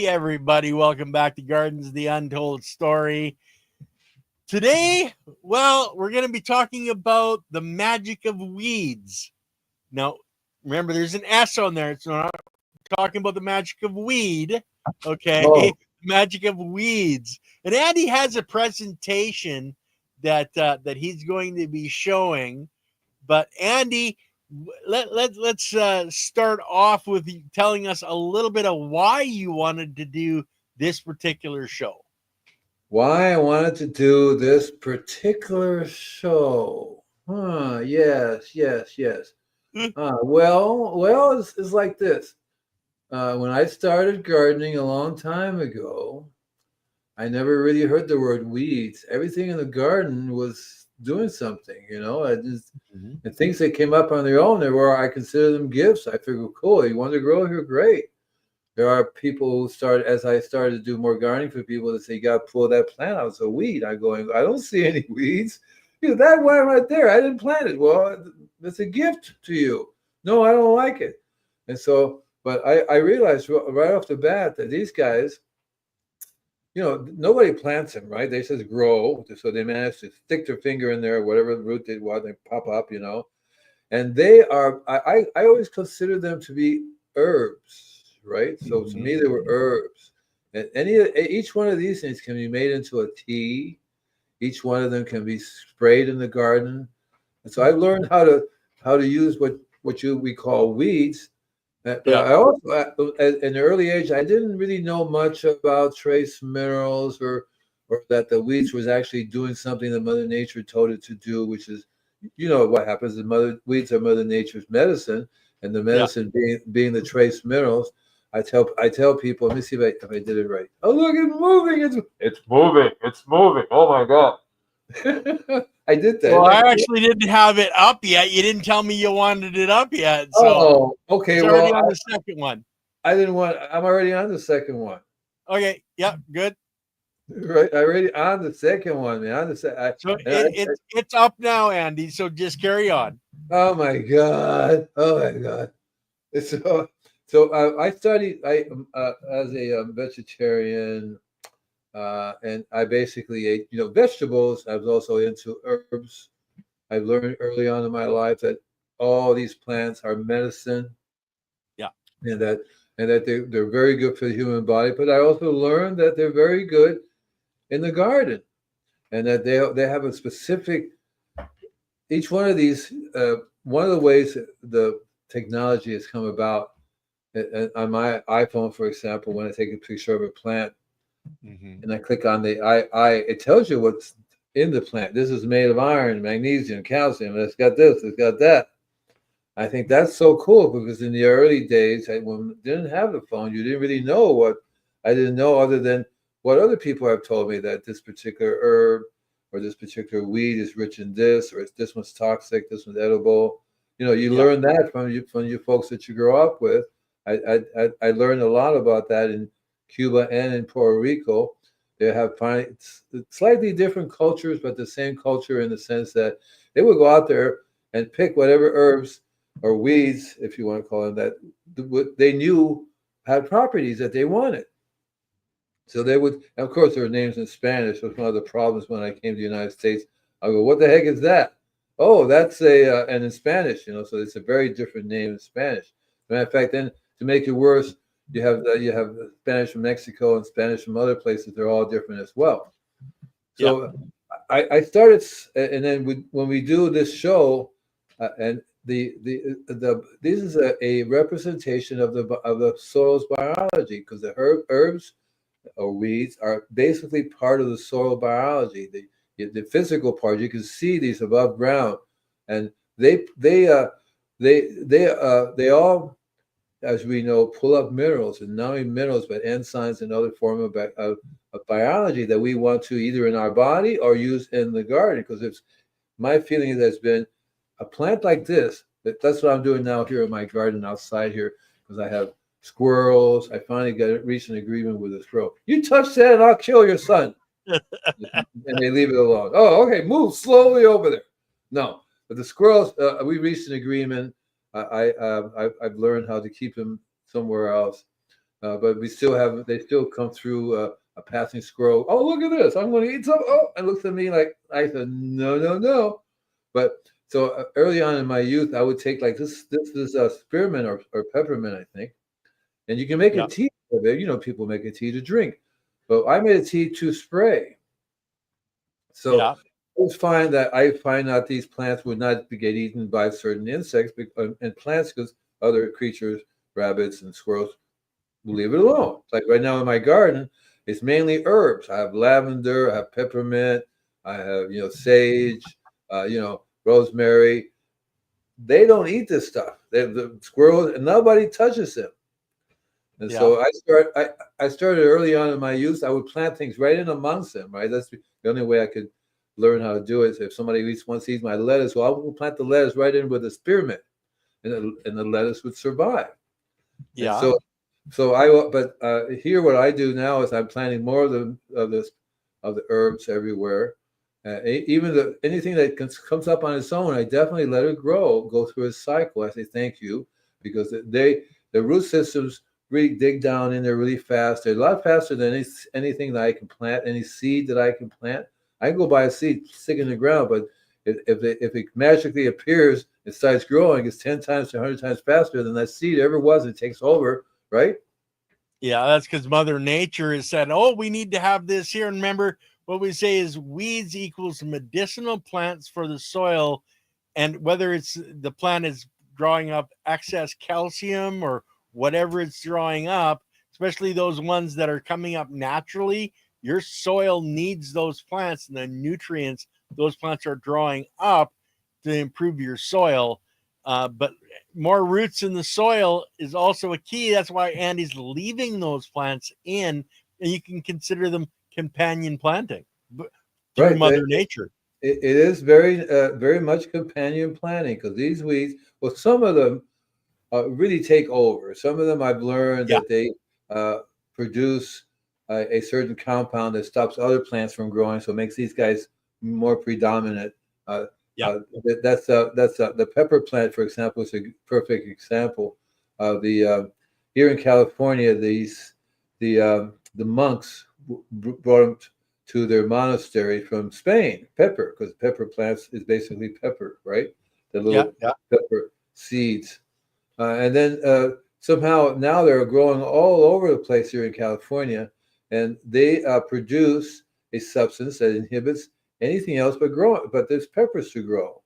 everybody. Welcome back to Gardens, the Untold Story. Today, we're going to be talking about the magic of weeds. Now, remember, there's an S on there. It's not talking about the magic of weed, okay? Oh. Magic of weeds. And Andy has a presentation that he's going to be showing. But Andy, let's start off with you telling us a little bit of why you wanted to do this particular show. Why I wanted to do this particular show? Yes. Well, it's like this. When I started gardening a long time ago, I never really heard the word weeds. Everything in the garden was doing something, and things that came up on their own, I consider them gifts. I figured, cool, you want to grow here? Great. There are people who as I started to do more gardening for people, that say, you got to pull that plant out. It's a weed. I don't see any weeds. That one right there, I didn't plant it. Well, it's a gift to you. No, I don't like it. And so, but I realized right off the bat that these guys, nobody plants them, right? They just grow. So they manage to stick their finger in there, whatever the root they want, they pop up, And they are, I always consider them to be herbs, right? So to me, they were herbs. And each one of these things can be made into a tea. Each one of them can be sprayed in the garden. And so I learned how to use what we call weeds. But I also, at an early age, I didn't really know much about trace minerals or that the weeds was actually doing something that Mother Nature told it to do, which is, what happens is weeds are Mother Nature's medicine, and the medicine being the trace minerals. I tell people, let me see if I did it right. Oh, look, it's moving. It's moving. Oh my God. I did that. Well, I actually didn't have it up yet. You didn't tell me you wanted it up yet. So okay. It's already on the second one. I'm already on the second one. Okay. Yeah. Good. Right. I already on the second one, man. It's up now, Andy. So just carry on. Oh my God. So I studied as a vegetarian, and I basically ate vegetables. I was also into herbs. I learned early on in my life that all these plants are medicine. Yeah, and that they're very good for the human body. But I also learned that they're very good in the garden, and that they have a specific. Each one of these, one of the ways the technology has come about. On my iPhone, for example, when I take a picture of a plant and I click on it tells you what's in the plant. This is made of iron, magnesium, calcium. It's got this, it's got that. I think that's so cool because in the early days, when I didn't have the phone, you didn't really know what I didn't know other than what other people have told me, that this particular herb or this particular weed is rich in this, or this one's toxic, this one's edible. You learn that from you folks that you grow up with. I learned a lot about that in Cuba and in Puerto Rico. They have slightly different cultures, but the same culture in the sense that they would go out there and pick whatever herbs or weeds, if you want to call them that, they knew had properties that they wanted. So they would, of course, there were names in Spanish. That was one of the problems when I came to the United States. I go, what the heck is that? Oh, that's and in Spanish, so it's a very different name in Spanish. Matter of fact, then to make it worse, you have Spanish from Mexico and Spanish from other places. They're all different as well. So I started, and then when we do this show, and this is a representation of the soil's biology, because the herbs or weeds are basically part of the soil biology. The physical part, you can see these above ground, and they all, as we know, pull up minerals, and not only minerals, but enzymes and other form of biology that we want to either in our body or use in the garden. Because it's my feeling has been a plant like this. That's what I'm doing now here in my garden outside here, because I have squirrels. I finally reached an agreement with a squirrel. You touch that, and I'll kill your son. And they leave it alone. Oh, okay, move slowly over there. No, but the squirrels, we reached an agreement. I've learned how to keep them somewhere else. but we still have they still come through a passing squirrel. Oh, look at this! I'm going to eat some. Oh, and looks at me like I said, no, no, no. But so early on in my youth, I would take like this. This is spearmint or peppermint, I think, and you can make a Yeah. tea of it. You know, people make a tea to drink, but I made a tea to spray. So Yeah. I find out these plants would not get eaten by certain insects and plants because other creatures, rabbits and squirrels, will leave it alone. Like right now in my garden, it's mainly herbs. I have lavender, I have peppermint, I have sage, rosemary. They don't eat this stuff. The squirrels and nobody touches them. And Yeah. so I started early on in my youth. I would plant things right in amongst them. Right, that's the only way I could learn how to do it. If somebody wants to eat my lettuce, well, I will plant the lettuce right in with a spearmint, and the lettuce would survive. And Yeah. so here what I do now is I'm planting more of the herbs everywhere. Even anything that comes up on its own, I definitely let it go through a cycle. I say thank you because the root systems really dig down in there really fast. They're a lot faster than anything that I can plant, any seed that I can plant. I can go buy a seed, stick it in the ground, but if it magically appears and starts growing, it's 10 times to 100 times faster than that seed ever was. It takes over, right? Yeah, that's because Mother Nature has said, oh, we need to have this here. And remember, what we say is weeds equals medicinal plants for the soil. And whether it's the plant is drawing up excess calcium or whatever it's drawing up, especially those ones that are coming up naturally, your soil needs those plants and the nutrients those plants are drawing up to improve your soil. But more roots in the soil is also a key. That's why Andy's leaving those plants in, and you can consider them companion planting through Right. Mother Nature. It is very much companion planting because these weeds, well, some of them really take over. Some of them I've learned Yeah, that they uh, produce a certain compound that stops other plants from growing, so it makes these guys more predominant. Uh, yeah, that's the pepper plant, for example, is a perfect example of the here in California. The monks brought them to their monastery from Spain. Pepper, because pepper plants is basically pepper, right? The yeah, little yeah, pepper seeds and then somehow now they're growing all over the place here in California, and they produce a substance that inhibits anything else but growing. But there's peppers to grow.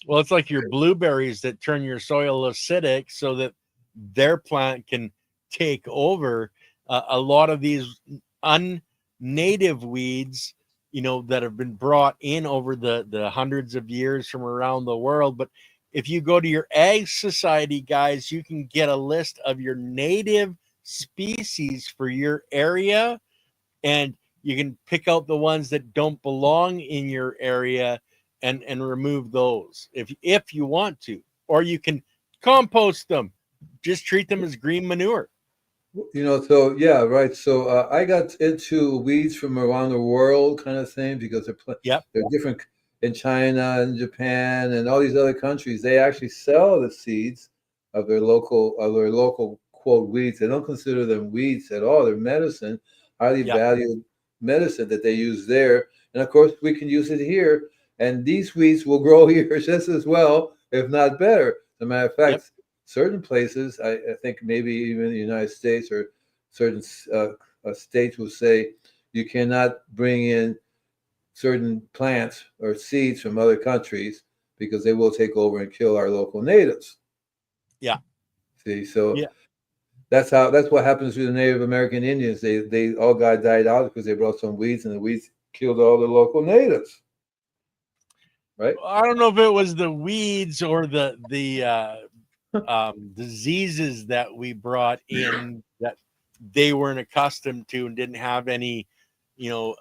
Well, it's like your blueberries that turn your soil acidic so that their plant can take over. A lot of these unnative weeds, that have been brought in over the hundreds of years from around the world. But if you go to your Ag Society, guys, you can get a list of your native species for your area, and you can pick out the ones that don't belong in your area and remove those if you want to, or you can compost them, just treat them as green manure. So yeah, right. So I got into weeds from around the world, kind of thing, because Yep. they're different in China and Japan and all these other countries. They actually sell the seeds of their local quote weeds. They don't consider them weeds at all. They're medicine, highly Yep. valued medicine that they use there. And of course, we can use it here. And these weeds will grow here just as well, if not better. As a matter of Yep. fact, certain places, I think maybe even in the United States or certain states will say you cannot bring in certain plants or seeds from other countries because they will take over and kill our local natives. Yeah. See, so Yeah. that's what happens to the Native American Indians. They all got died out because they brought some weeds and the weeds killed all the local natives. Right? I don't know if it was the weeds or the diseases that we brought in that they weren't accustomed to and didn't have any, you know,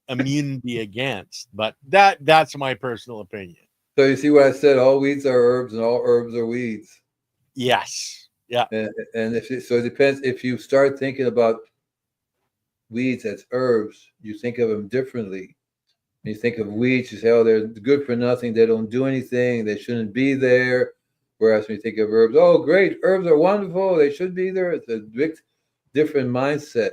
immunity against. But that's my personal opinion. So you see what I said? All weeds are herbs and all herbs are weeds. Yes. Yeah. And so it depends if you start thinking about weeds as herbs, you think of them differently. When you think of weeds, you say, "Oh, they're good for nothing. They don't do anything. They shouldn't be there." whereas when you think of herbs, oh, great, herbs are wonderful. They should be there. It's a big, different mindset.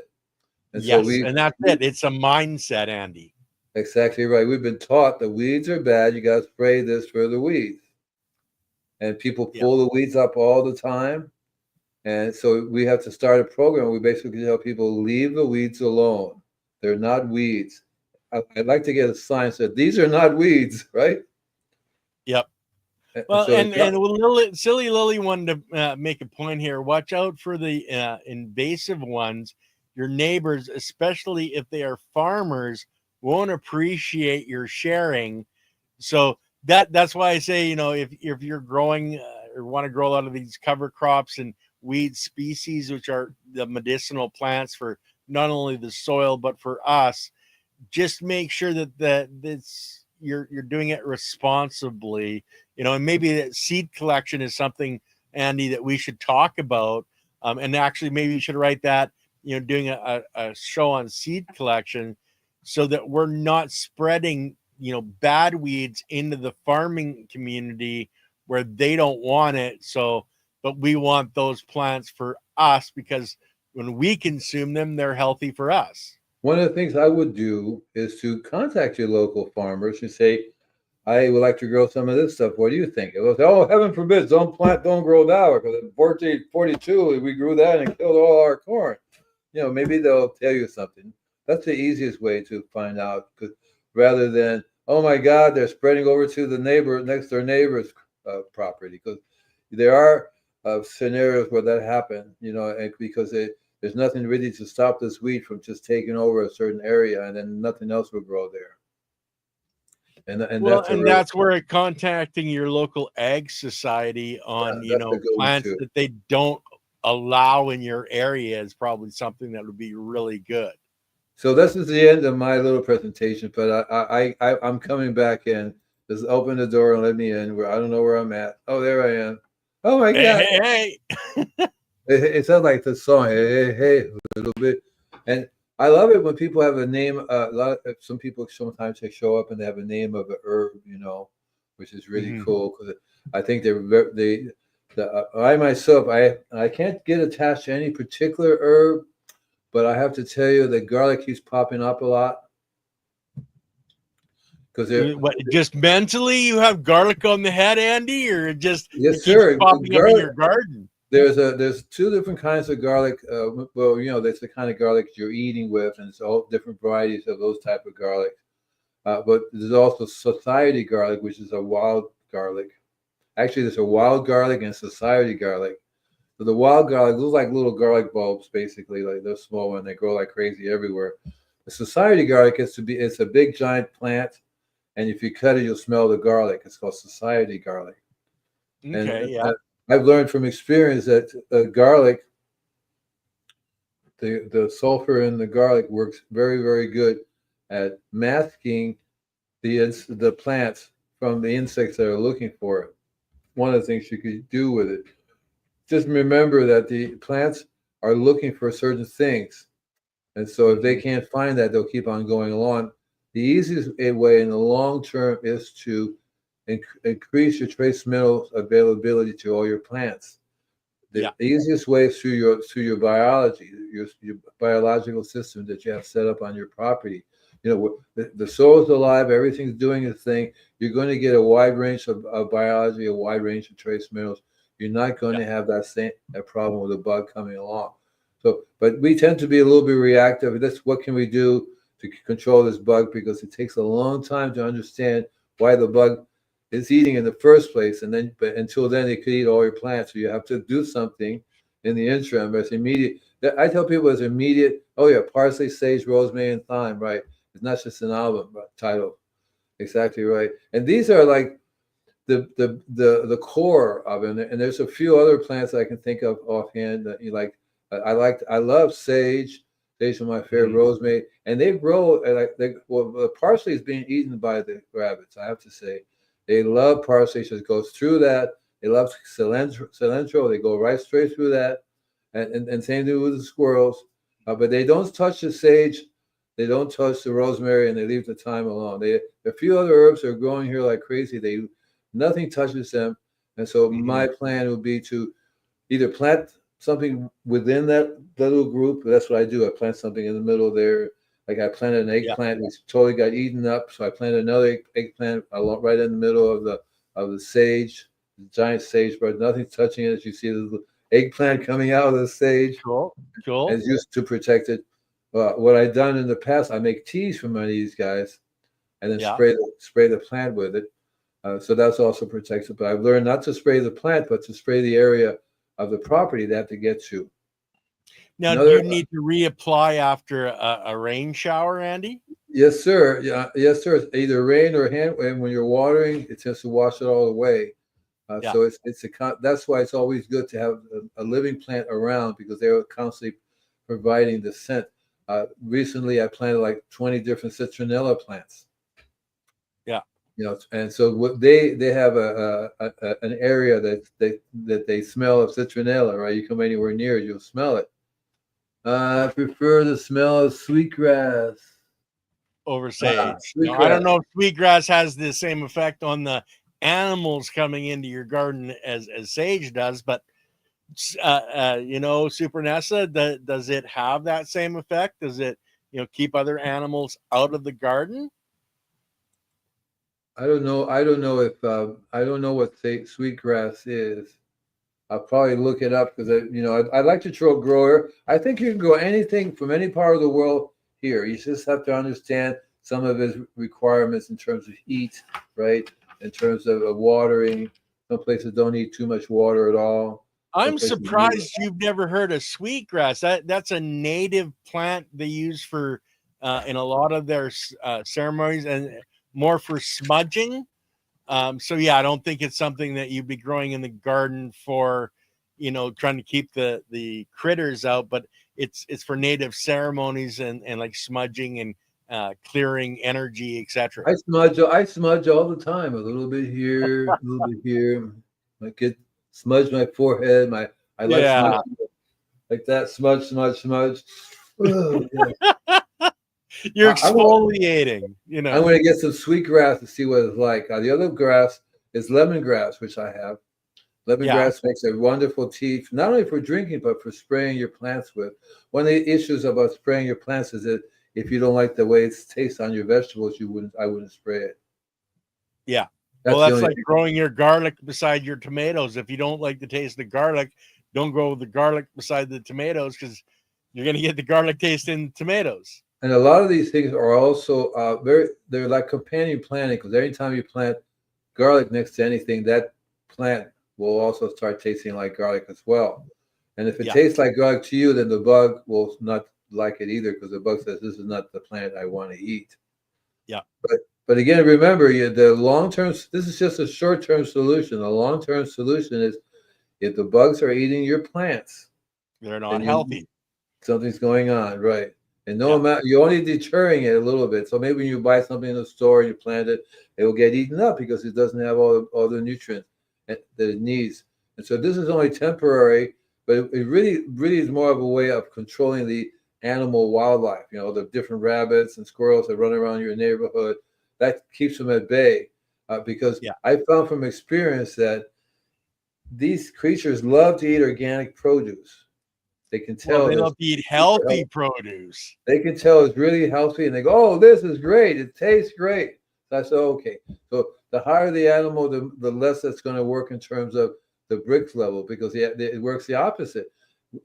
And so Yes, and that's it. It's a mindset, Andy. exactly right. We've been taught the weeds are bad. You got to spray this for the weeds. And people Yeah. pull the weeds up all the time. And so we have to start a program where we basically tell people leave the weeds alone. They're not weeds. I'd like to get a sign that said, these are not weeds, right? Yep. And Well, so and Silly Lily wanted to make a point here. Watch out for the invasive ones. Your neighbors, especially if they are farmers, won't appreciate your sharing. So that's why I say, if you're growing or want to grow a lot of these cover crops and weed species, which are the medicinal plants for not only the soil but for us, just make sure that you're doing it responsibly, and maybe that seed collection is something, Andy, that we should talk about. And actually maybe you should write that, doing a show on seed collection so that we're not spreading, bad weeds into the farming community where they don't want it. So, but we want those plants for us because when we consume them, they're healthy for us. one of the things I would do is to contact your local farmers and say, I would like to grow some of this stuff. What do you think? They'll say, oh, heaven forbid, don't grow that. Because in 1442, we grew that and killed all our corn. Maybe they'll tell you something. That's the easiest way to find out, because rather than, oh my God, they're spreading over to the next door neighbor's property. Because there are scenarios where that happens, and because there's nothing really to stop this weed from just taking over a certain area, and then nothing else will grow there. And that's where contacting your local ag society on plants that they don't allow in your area is probably something that would be really good. So this is the end of my little presentation, but I'm coming back in. Just open the door and let me in. Where I don't know where I'm at. Oh, there I am. Oh my God! Hey. It sounds like the song. Hey, a little bit. And I love it when people have a name. Some people sometimes they show up and they have a name of an herb, which is really cool, because I think I myself I can't get attached to any particular herb, but I have to tell you that garlic keeps popping up a lot. Because just mentally you have garlic on the head, Andy, or just yes, sir. Popping up in your garden? There's two different kinds of garlic. That's the kind of garlic you're eating with, and it's all different varieties of those type of garlic. But there's also society garlic, which is a wild garlic. Actually, there's a wild garlic and society garlic. So the wild garlic looks like little garlic bulbs, basically, like they're small and they grow like crazy everywhere. The society garlic it's a big giant plant, and if you cut it, you'll smell the garlic. It's called society garlic. Okay, yeah. I've learned from experience that garlic, the sulfur in the garlic works very, very good at masking the plants from the insects that are looking for it. One of the things you could do with it, just remember that the plants are looking for certain things. And so if they can't find that, they'll keep on going along. The easiest way in the long term is to increase your trace minerals availability to all your plants. The easiest way is through your biology, your biological system that you have set up on your property. The soil's alive, everything's doing its thing. You're going to get a wide range of biology, a wide range of trace minerals. You're not going to have that problem with a bug coming along. So, but we tend to be a little bit reactive. What can we do to control this bug? Because it takes a long time to understand why the bug is eating in the first place, but until then it could eat all your plants. So you have to do something in the interim. It's immediate. I tell people it's immediate. Oh yeah, parsley, sage, rosemary, and thyme. Right? It's not just an album title. Exactly right. And these are like the core of it. And there's a few other plants I can think of offhand that you like. I love sage. Sage is my favorite. Rosemary, and they grow the parsley is being eaten by the rabbits. I have to say. They love parsley. Just goes through that. They love cilantro. They go right straight through that. And same thing with the squirrels. But they don't touch the sage. They don't touch the rosemary, and they leave the thyme alone. A few other herbs are growing here like crazy. Nothing touches them. And so Mhm. my plan would be to either plant something within that little group. That's what I do. I plant something in the middle there. Like I planted an Yeah. eggplant, which totally got eaten up. So I planted another eggplant right in the middle of the sage, the giant sage, but nothing's touching it. As you see the little eggplant coming out of the sage, Cool. Cool. and it's used to protect it. What I've done in the past, I make teas from one of these guys, and then Yeah. spray the plant with it. So that's also protected. But I've learned not to spray the plant, but to spray the area of the property they have to get to. Now, do Another, you need to reapply after a rain shower, Andy? yes, sir. Yeah, yes, sir. It's either rain or hand, and when you're watering, it tends to wash it all away. Yeah. So that's why it's always good to have a living plant around because they're constantly providing the scent. Recently, I planted like 20 different citronella plants. Yeah. And so what they have an area that they smell of citronella, right? You come anywhere near it, you'll smell it. I prefer the smell of sweetgrass. Over sage. Now, I don't Sweetgrass. know if sweetgrass has the same effect on the animals coming into your garden as sage does, but Super Nessa, does it have that same effect? Does it, keep other animals out of the garden? I don't know. I don't know if I don't know what sweetgrass is. I'll probably look it up because I'd like to grower. I think you can grow anything from any part of the world here. You just have to understand some of its requirements in terms of heat, right? In terms of watering. Some places don't need too much water at all. Some I'm places need it. surprised you've never heard of sweetgrass. That's a native plant they use for in a lot of their ceremonies and more for smudging. So yeah, I don't think it's something that you'd be growing in the garden for, trying to keep the critters out, but it's for native ceremonies and like smudging and clearing energy, etc. I smudge all the time. A little bit here, a little bit here. I get smudge my forehead. I like Yeah. smudging like that. Smudge, smudge, smudge. Oh, yeah. You're I want. exfoliating, I'm going to get some sweet grass to see what it's like. The other grass is lemongrass, which I have. Yeah. Lemongrass makes a wonderful tea, not only for drinking but for spraying your plants with. One of the issues about spraying your plants is that if you don't like the way it tastes on your vegetables, I wouldn't spray it. Yeah. Well, That's the that's only like thing. growing your garlic beside your tomatoes. If you don't like the taste of garlic, don't grow the garlic beside the tomatoes because you're going to get the garlic taste in tomatoes. And a lot of these things are also they're like companion planting because every time you plant garlic next to anything, that plant will also start tasting like garlic as well. And if it Yeah. tastes like garlic to you, then the bug will not like it either because the bug says this is not the plant I want to eat. Yeah. But again, remember, the long term. This is just a short term solution. The long term solution is if the bugs are eating your plants, They're not then healthy. something's going on, right? And no Yeah. amount, you're only deterring it a little bit. So maybe when you buy something in the store and you plant it, it will get eaten up because it doesn't have all the nutrients that it needs. And so this is only temporary, but it really, really is more of a way of controlling the animal wildlife. The different rabbits and squirrels that run around your neighborhood. That keeps them at bay because Yeah. I found from experience that these creatures love to eat organic produce. They can Well, tell they that love to eat healthy produce. they can tell it's really healthy and they go, oh, this is great. It tastes great. So I said, okay. So the higher the animal, the less it's going to work in terms of the bricks level because it works the opposite.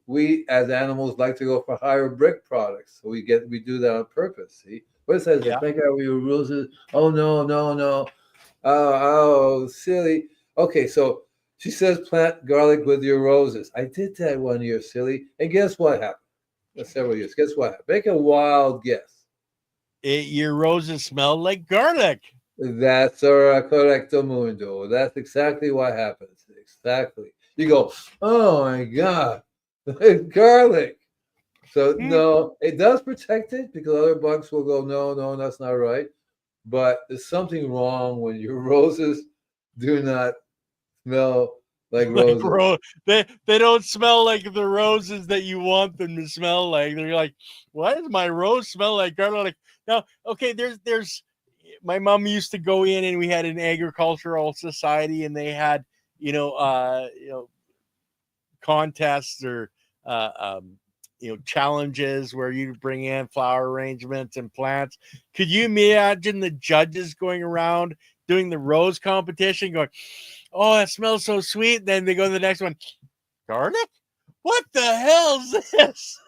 We as animals like to go for higher brick products. So we do that on purpose. See what it says, Yeah. thank God we were rules. Oh, no, no, no. Oh, silly. Okay, so she says plant garlic with your roses. I did that one year, silly. And guess what happened? Several years. Guess what? Make a wild guess. Your roses smell like garlic. That's correcto mundo. That's exactly what happens. Exactly. You go, oh my God, garlic. So no, it does protect it because other bugs will go, no, no, that's not right. But there's something wrong when your roses do not smell like Like roses. they don't smell like the roses that you want them to smell like. They're like, why does my rose smell like garlic? Now, okay, there's my mom used to go in and we had an agricultural society and they had contests or uh, um, challenges where you bring in flower arrangements and plants. Could you imagine the judges going around doing the rose competition, going, "Oh, that smells so sweet"? Then they go to the next one, garlic. What the hell's this?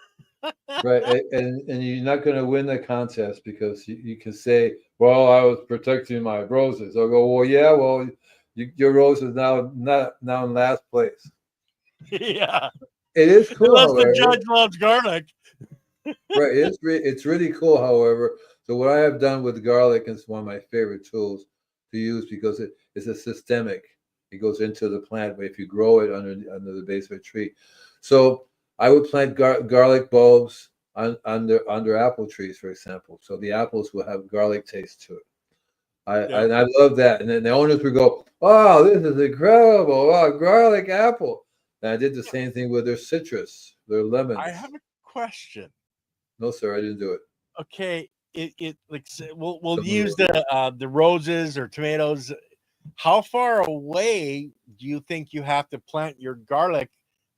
Right, and you're not going to win the contest because you can say, "Well, I was protecting my roses." I'll go, "Well, yeah, well, your rose is now in last place." Yeah, It is cool, unless the however. judge loves garlic. Right, it's really cool, however. So what I have done with garlic is one of my favorite tools to use because it's a systemic. It goes into the plant if you grow it under the base of a tree. So I would plant garlic bulbs under apple trees, for example. So the apples will have garlic taste to it. Yeah, I love that. And then the owners would go, "Oh, this is incredible! Oh, garlic apple." And I did the same thing with their citrus, their I lemons. have a question. No, sir, I didn't do it. Okay, it like we'll Some of use those, yeah. the roses or tomatoes. How far away do you think you have to plant your garlic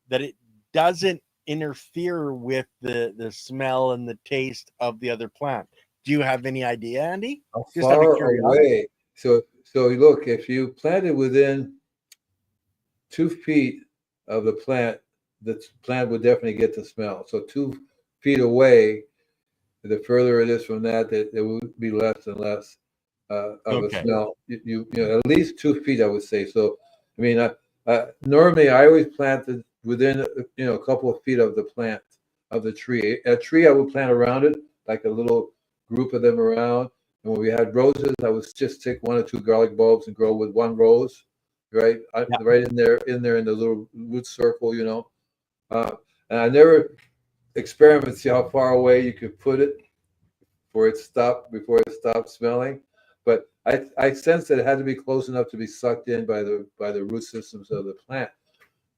that it doesn't interfere with the smell and the taste of the other plant? Do you have any idea, Andy? How Just out of far curiosity. away? So look, if you plant it within 2 feet of the plant, the plant would definitely get the smell. So 2 feet away, the further it is from that, there would be less and less of a Okay. smell. At least 2 feet, I would say. So, I mean, normally I always plant it within a couple of feet of the plant of the tree. A tree I would plant around it, like a little group of them around. And when we had roses, I would just take 1 or 2 garlic bulbs and grow with one rose, right, Yeah. right in there in the little root circle. Uh, and I never experiment to see how far away you could put it before it stopped smelling. But I sensed that it had to be close enough to be sucked in by the root systems of the plant.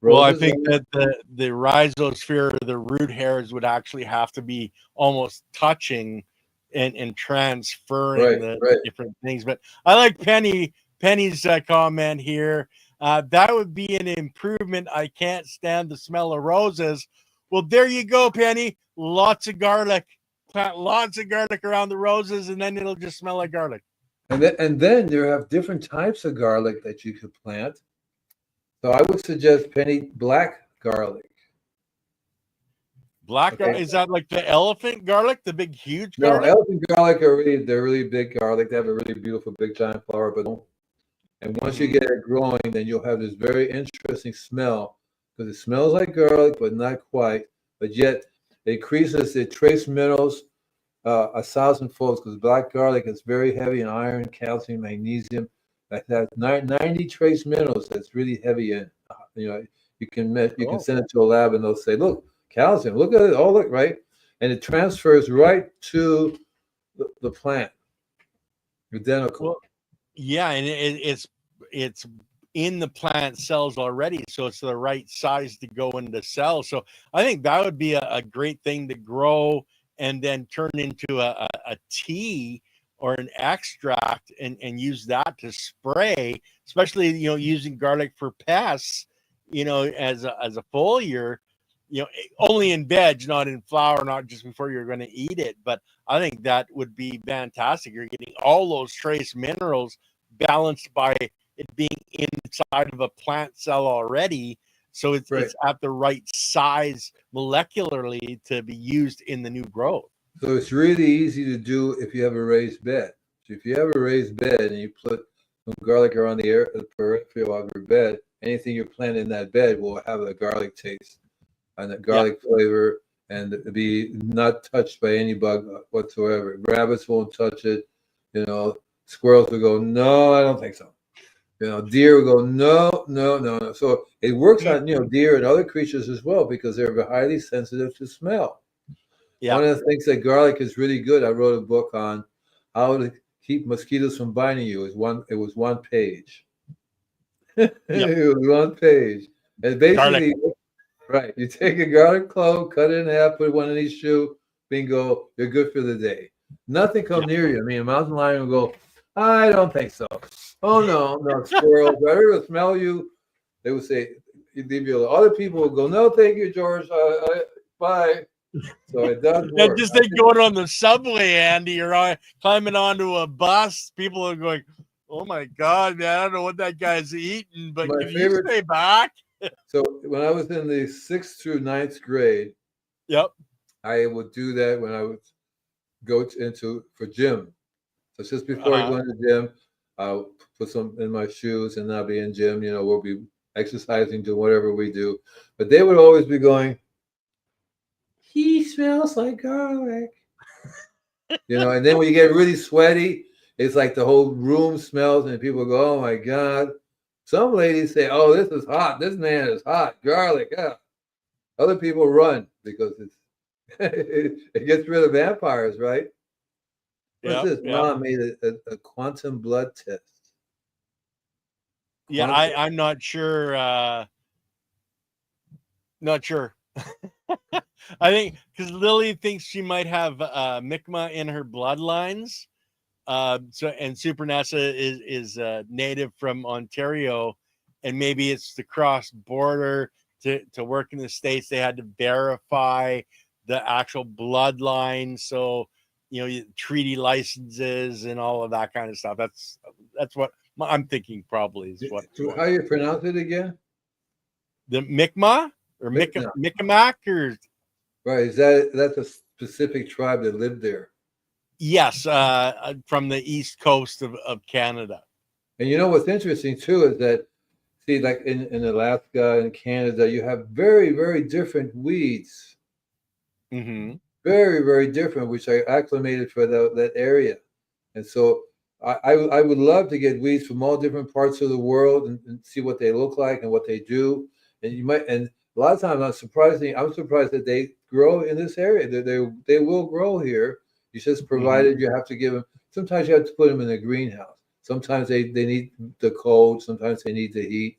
Well, I Roses, think that the rhizosphere, the root hairs would actually have to be almost touching and transferring right, the right. different things. But I like Penny's comment here. That would be an improvement. I can't stand the smell of roses. Well, there you go, Penny. Lots of garlic. Plant lots of garlic around the roses, and then it'll just smell like garlic. And then you have different types of garlic that you could plant. So I would suggest penny black garlic. Black garlic, Okay. is that like the elephant garlic, the big huge No, garlic? elephant garlic they're really big garlic. They have a really beautiful big giant flower, but and once you Mhm. get it growing, then you'll have this very interesting smell because it smells like garlic, but not quite. But yet it increases the trace minerals 1,000 folds because black garlic is very heavy in iron, calcium, magnesium. That has 90 trace minerals that's really heavy in. You know, you can Oh. send it to a lab and they'll say, "Look, calcium. Look at it. Oh, look, right," and it transfers right to the plant, identical. Well, yeah, and it's in the plant cells already, so it's the right size to go into cells. So I think that would be a great thing to grow and then turn into a tea or an extract and use that to spray, especially using garlic for pests, as a foliar, only in veg, not in flour, not just before you're going to eat it. But I think that would be fantastic. You're getting all those trace minerals balanced by it being inside of a plant cell already. So it's Right. it's at the right size molecularly to be used in the new growth. So it's really easy to do if you have a raised bed. So if you have a raised bed and you put some garlic around the peripheral of your bed, anything you plant in that bed will have a garlic taste and a Yeah. garlic flavor and be not touched by any bug whatsoever. Rabbits won't touch it. Squirrels will go, "No, I don't think so." Deer will go, "No, no, no, no." So it works on, deer and other creatures as well because they're highly sensitive to smell. Yeah. One of the things that garlic is really good. I wrote a book on how to keep mosquitoes from biting you. It was one page. Yep. It was one page. And Garlic. basically, right, you take a garlic clove, cut it in half, put one in each shoe, bingo, you're good for the day. Nothing come Yeah. near you. I mean, a mountain lion will go, "I don't think so." "Oh, no, no, squirrels, whatever will smell you, they would say, you leave your other people would go, no, thank you, George. Bye. So it does Yeah, work. just think going on the subway, Andy, you're climbing onto a bus. People are going, oh my God, man, I don't know what that guy's eating, but My can you favorite. stay back? So when I was in the 6th through 9th grade, Yep. I would do that when I would go into for gym. So just before I Uh-huh. go into the gym, I'll put some in my shoes and I'll be in gym. We'll be exercising, doing whatever we do. But they would always be going, he smells like garlic. And then when you get really sweaty, it's like the whole room smells and people go, oh my God. Some ladies say, oh, this is hot. This man is hot. Garlic. Yeah. Other people run because it gets rid of vampires, right? What's Yep. this? Yep. Mom made a quantum blood test. Yeah, Quantum. I'm not sure. Not sure. I think because Lily thinks she might have Mi'kmaq in her bloodlines. And Super NASA is native from Ontario, and maybe it's the cross border to work in the States. They had to verify the actual bloodline, so treaty licenses and all of that kind of stuff. That's what I'm thinking. Probably is what. How you pronounce it again? The Mi'kmaq or Mi'kmaq. Mi'kmaq or Right. That's a specific tribe that lived there. yes, from the east coast of Canada. And what's interesting too is that, see, like in Alaska and Canada, you have very, very different weeds. Mm-hmm. Very, very different, which are acclimated for that area. And so I would love to get weeds from all different parts of the world and see what they look like and what they do. And a lot of times I'm surprised that they grow in this area. They will grow here. You just provided you have to give them. Sometimes you have to put them in a greenhouse. Sometimes they need the cold. Sometimes they need the heat.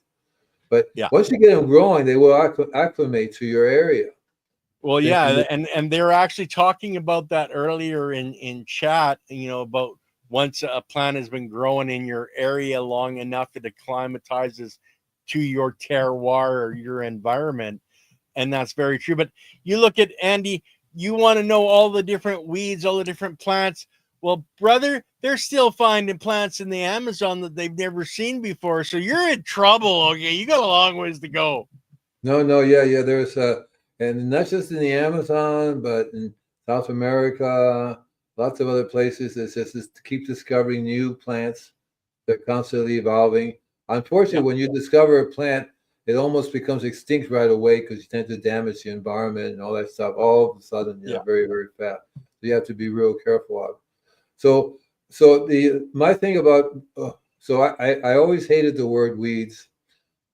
But Yeah. once you get them growing, they will acclimate to your area. Well, yeah, and they're actually talking about that earlier in chat. About once a plant has been growing in your area long enough, it acclimatizes to your terroir or your environment, and that's very true. But you look at Andy, you want to know all the different weeds, all the different plants. Well, brother, they're still finding plants in the Amazon that they've never seen before. So you're in trouble. Okay, you got a long ways to go. No, yeah. There's and not just in the Amazon, but in South America, lots of other places. It's just to keep discovering new plants. They're constantly evolving. Unfortunately, when you discover a plant, it almost becomes extinct right away because you tend to damage the environment and all that stuff. All of a sudden, very, very fast. So you have to be real careful of. So my thing about so I always hated the word weeds.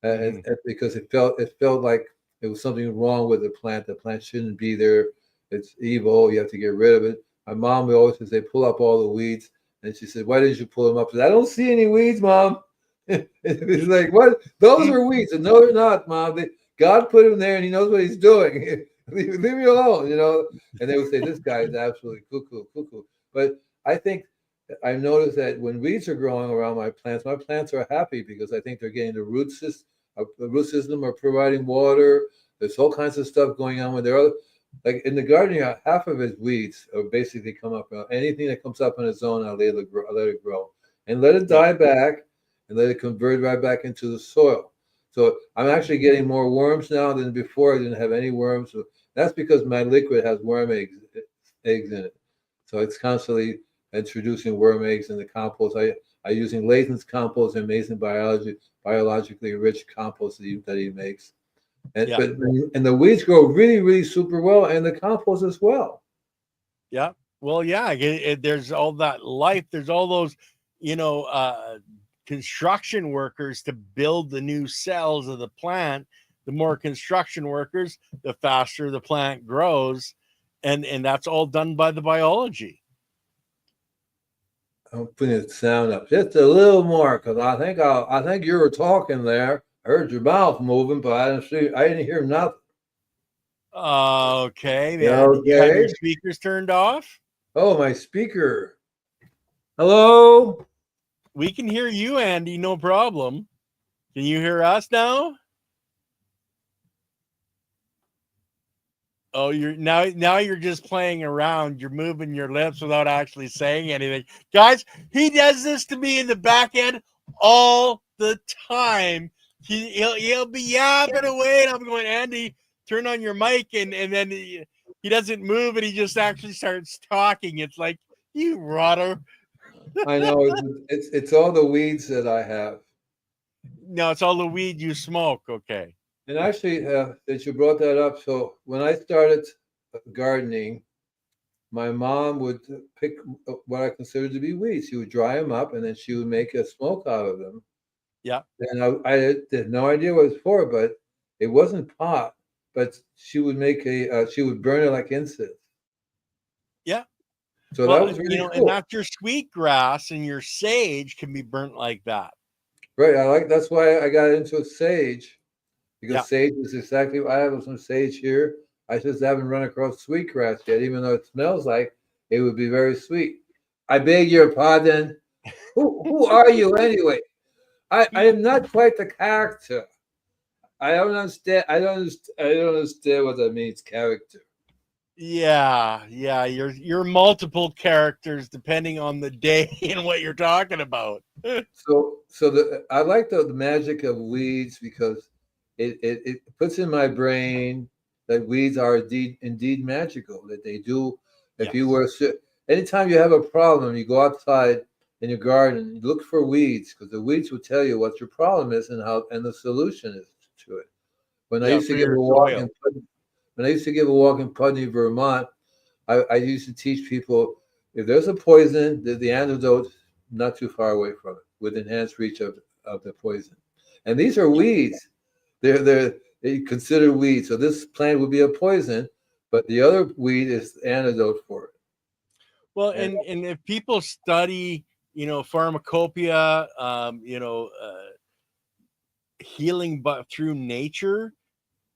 Because it felt like there was something wrong with the plant. The plant shouldn't be there. It's evil. You have to get rid of it. My mom would always say, pull up all the weeds. And she said, why didn't you pull them up? I said, I don't see any weeds, Mom. It's like, what? Those are weeds. And no, they're not, Mom. God put them there and he knows what he's doing. leave me alone, And they would say, this guy is absolutely cuckoo. But I think I've noticed that when weeds are growing around my plants are happy because I think they're getting the root system. The root system are providing water. There's all kinds of stuff going on with there. Like in the garden, half of it's weeds or basically come up. Anything that comes up on its own, I'll let it grow and let it die back and let it convert right back into the soil. So I'm actually getting more worms now than before. I didn't have any worms. So that's because my liquid has worm eggs in it. So it's constantly introducing worm eggs in the compost. I'm using Layton's compost and Mason biologically rich compost that he makes. And the weeds grow really, really super well, and the compost as well. Yeah. Well, yeah, there's all that life. There's all those, construction workers to build the new cells of the plant. The more construction workers, the faster the plant grows. And that's all done by the biology. I'm putting the sound up just a little more because I think you were talking there. I heard your mouth moving, but I didn't hear nothing. Okay, man. Okay. Did you have your speakers turned off? Oh, my speaker. Hello. We can hear you, Andy. No problem. Can you hear us now? Oh, now you're just playing around. You're moving your lips without actually saying anything. Guys, he does this to me in the back end all the time. He'll be yapping away, and I'm going, Andy, turn on your mic, and then he doesn't move, and he just actually starts talking. It's like, you rotter. I know it's all the weeds that I have. No, it's all the weed you smoke. Okay. And actually, that you brought that up, so when I started gardening, my mom would pick what I considered to be weeds. She would dry them up, and then she would make a smoke out of them. Yeah. And I had no idea what it was for, but it wasn't pot. But she would make she would burn it like incense. Yeah. So that Well, was really and cool. that's your sweetgrass and your sage can be burnt like that. Right. That's why I got into sage, Yeah. because sage is exactly, I have some sage here. I just haven't run across sweetgrass yet, even though it smells like it would be very sweet. I beg your pardon. Who are you anyway? I am not quite the character. I don't understand. I don't understand what that means, character. Yeah, you're multiple characters depending on the day and what you're talking about. So I like the magic of weeds because it puts in my brain that weeds are indeed magical. That they do. If you Yes. were anytime you have a problem, you go outside in your garden, you look for weeds because the weeds will tell you what your problem is and how and the solution is to it. When I Yeah, used to for give a your walk in soil. when I used to give a walk in Putney, Vermont, I used to teach people if there's a poison, the antidote not too far away from it, within hand's reach of the poison. And these are Yeah. weeds. They consider weeds. So this plant would be a poison, but the other weed is the antidote for it. Well, And and if people study, pharmacopoeia, healing but through nature,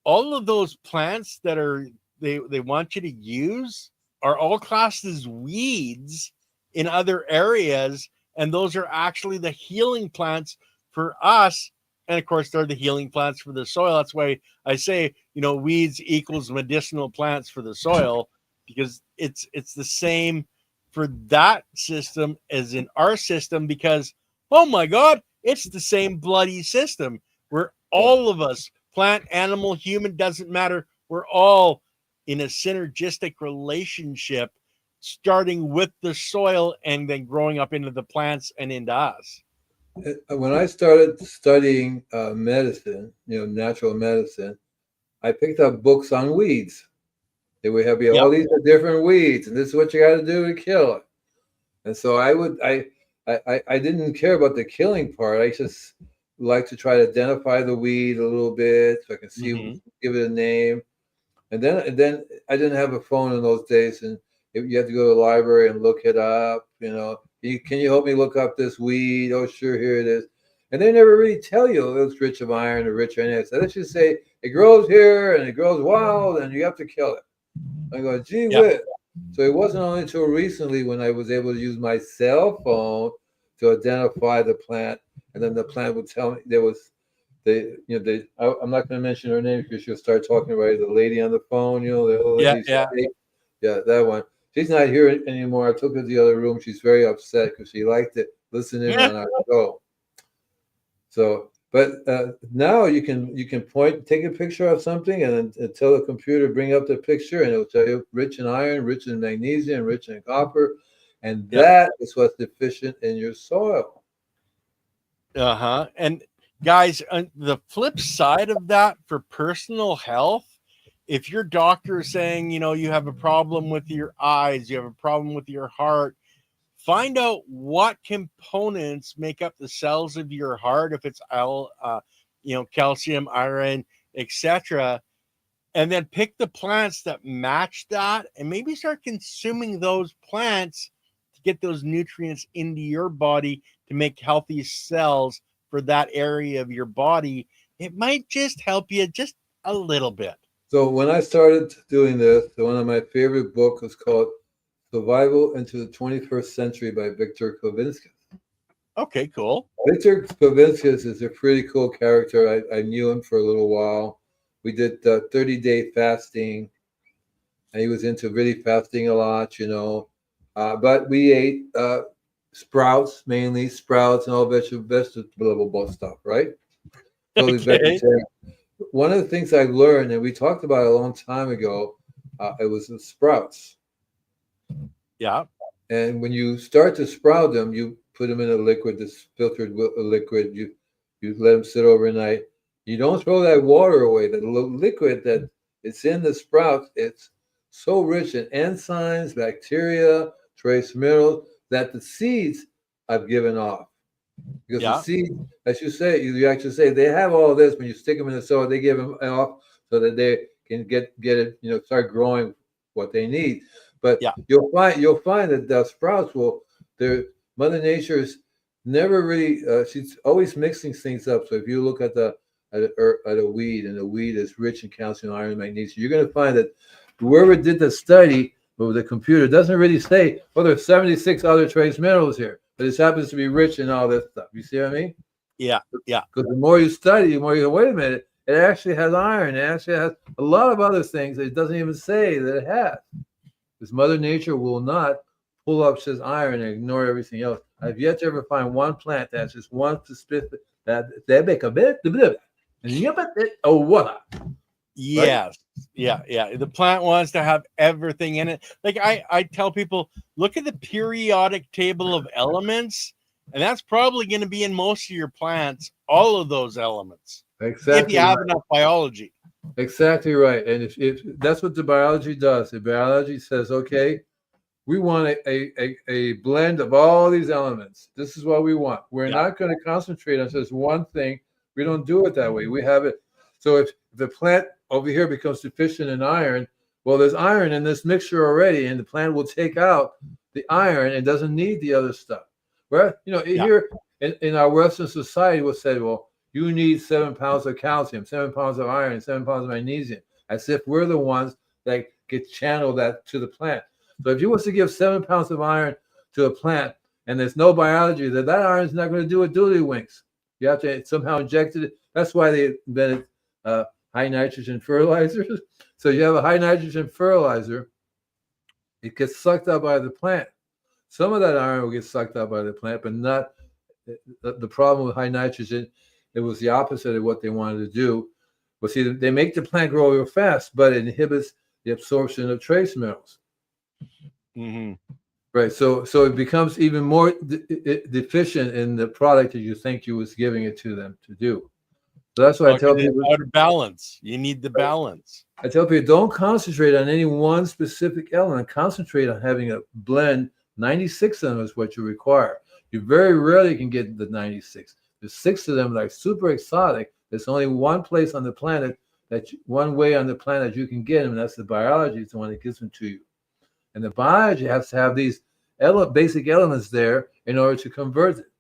all of those plants that are they want you to use are all classed as weeds in other areas, and those are actually the healing plants for us. And of course they're the healing plants for the soil. That's why I say, weeds equals medicinal plants for the soil, because it's the same for that system as in our system, because oh my god, it's the same bloody system where all of us, plant, animal, human, doesn't matter. We're all in a synergistic relationship, starting with the soil and then growing up into the plants and into us. when I started studying medicine, natural medicine, I picked up books on weeds. They would have Yep. all these are different weeds, and this is what you got to do to kill it. And so I didn't care about the killing part. I just like to try to identify the weed a little bit so I can see, Mm-hmm. give it a name. And then I didn't have a phone in those days, and you had to go to the library and look it up. Can you help me look up this weed? Oh, sure, here it is. And they never really tell you it's rich of iron or rich of anything. So let's just say it grows here and it grows wild, and you have to kill it. I go, gee Yep. whiz. So it wasn't only until recently when I was able to use my cell phone to identify the plant, and then the plant would tell me there was I'm not going to mention her name because she'll start talking about the lady on the phone, the old Yeah. lady. Yeah. Yeah, that one. She's not here anymore. I took her to the other room. She's very upset because she liked it listening Yeah. on our show. So, but now you can take a picture of something and then tell the computer bring up the picture, and it'll tell you rich in iron, rich in magnesium, rich in copper, and Yep. that is what's deficient in your soil. Uh-huh. And guys, the flip side of that for personal health, if your doctor is saying, you have a problem with your eyes, you have a problem with your heart, find out what components make up the cells of your heart, if it's calcium, iron, etc., and then pick the plants that match that, and maybe start consuming those plants to get those nutrients into your body to make healthy cells for that area of your body. It might just help you just a little bit. So when I started doing this, one of my favorite books was called Survival into the 21st Century by Victor Kovinskis. Okay, cool. Victor Kovinskis is a pretty cool character. I knew him for a little while. We did 30-day fasting, and he was into really fasting a lot, but we ate sprouts, mainly sprouts and all vegetable stuff, right? Totally Okay. vegetarian. One of the things I learned, and we talked about it a long time ago, it was the sprouts. Yeah. And when you start to sprout them, you put them in a liquid, this filtered liquid. You let them sit overnight. You don't throw that water away. The liquid that it's in the sprouts, it's so rich in enzymes, bacteria, trace minerals that the seeds have given off. Because the Yeah. seeds, as you say, you actually say they have all this. When you stick them in the soil, they give them off so that they can get it, start growing what they need. But Yeah. you'll find that the sprouts will, their Mother Nature's never really. She's always mixing things up. So if you look at a weed, and the weed is rich in calcium, iron, magnesium, you're going to find that whoever did the study with the computer doesn't really say, well, there's 76 other trace minerals here, but it happens to be rich in all this stuff. You see what I mean? Yeah. Yeah. Because the more you study, the more you go, wait a minute, it actually has iron. It actually has a lot of other things that it doesn't even say that it has. Because Mother Nature will not pull up just iron and ignore everything else. I've yet to ever find one plant that's just one specific that they make a bit, oh what, right? Yes. Yeah. Yeah. The plant wants to have everything in it. Like I tell people, look at the periodic table of elements, and that's probably going to be in most of your plants, all of those elements, if you Exactly have right. enough biology. Exactly right. And if that's what the biology does, the biology says, okay, we want a blend of all these elements. This is what we want. We're Yeah. not going to concentrate on just one thing. We don't do it that way. We have it. So if the plant over here becomes deficient in iron, well, there's iron in this mixture already, and the plant will take out the iron and doesn't need the other stuff. Well, Yeah. here in our Western society, we'll say, well, you need 7 pounds of calcium, 7 pounds of iron, 7 pounds of magnesium, as if we're the ones that get channeled that to the plant. So if you was to give 7 pounds of iron to a plant and there's no biology, that iron is not going to do a doodlywinks. You have to somehow inject it. That's why they invented high nitrogen fertilizers. So you have a high nitrogen fertilizer, it gets sucked up by the plant. Some of that iron will get sucked up by the plant, but not the problem with high nitrogen. It was the opposite of what they wanted to do. Well, see, they make the plant grow real fast, but it inhibits the absorption of trace minerals. Mm-hmm. Right. So it becomes even more deficient in the product that you think you was giving it to them to do. So that's why I Well, tell 'cause it's people. out of balance. You need the balance. I tell people don't concentrate on any one specific element. Concentrate on having a blend. 96 of them is what you require. You very rarely can get the 96. There's 6 of them like super exotic. There's only one place on the planet one way on the planet you can get them, and that's the biology. It's the one that gives them to you. And the biology has to have these basic elements there in order to convert it,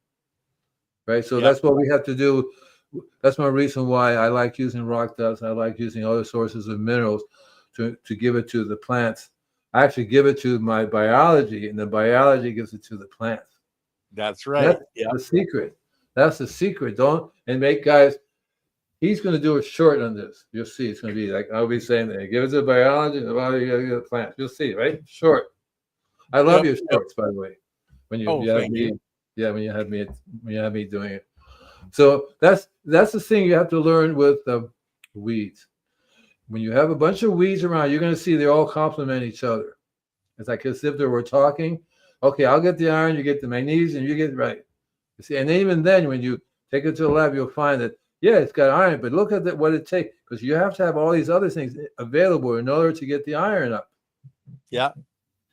right? So Yeah. that's what we have to do. That's one reason why I like using rock dust. I like using other sources of minerals to give it to the plants. I actually give it to my biology, and the biology gives it to the plants. That's right. That's Yeah. the secret. That's the secret. Don't and make guys. He's going to do a short on this. You'll see. It's going to be like I'll be saying that. Give it to the biology, the biology, give it to the plants. You'll see, right? Short. I love Yep. your Yep. shorts, by the way. When you Oh, have thank me, you. yeah, when you have me doing it. So that's the thing you have to learn with weeds. When you have a bunch of weeds around, you're going to see they all complement each other. It's like as if they were talking. Okay, I'll get the iron, you get the magnesium, you get right. You see, and even then, when you take it to the lab, you'll find that yeah, it's got iron, but look at what it takes because you have to have all these other things available in order to get the iron up. Yeah.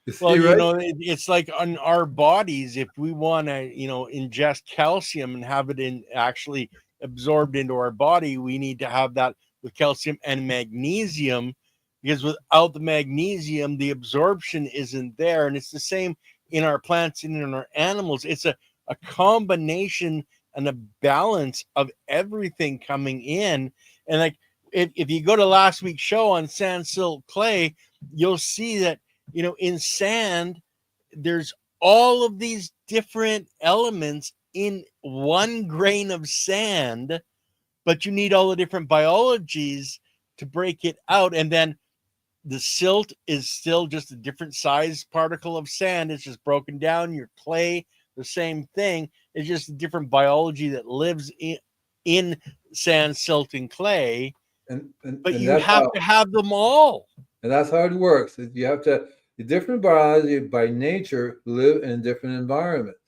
You Well, see, right? it's like on our bodies, if we want to, ingest calcium and have it actually absorbed into our body, we need to have that with calcium and magnesium, because without the magnesium, the absorption isn't there. And it's the same in our plants and in our animals. It's a combination and a balance of everything coming in. And like, if you go to last week's show on sand, silt, clay, you'll see that in sand, there's all of these different elements in one grain of sand, but you need all the different biologies to break it out. And then the silt is still just a different size particle of sand. It's just broken down. Your clay, the same thing. It's just a different biology that lives in sand, silt, and clay. But And you have to have them all. that's how it works. You have to, the different biology by nature live in different environments.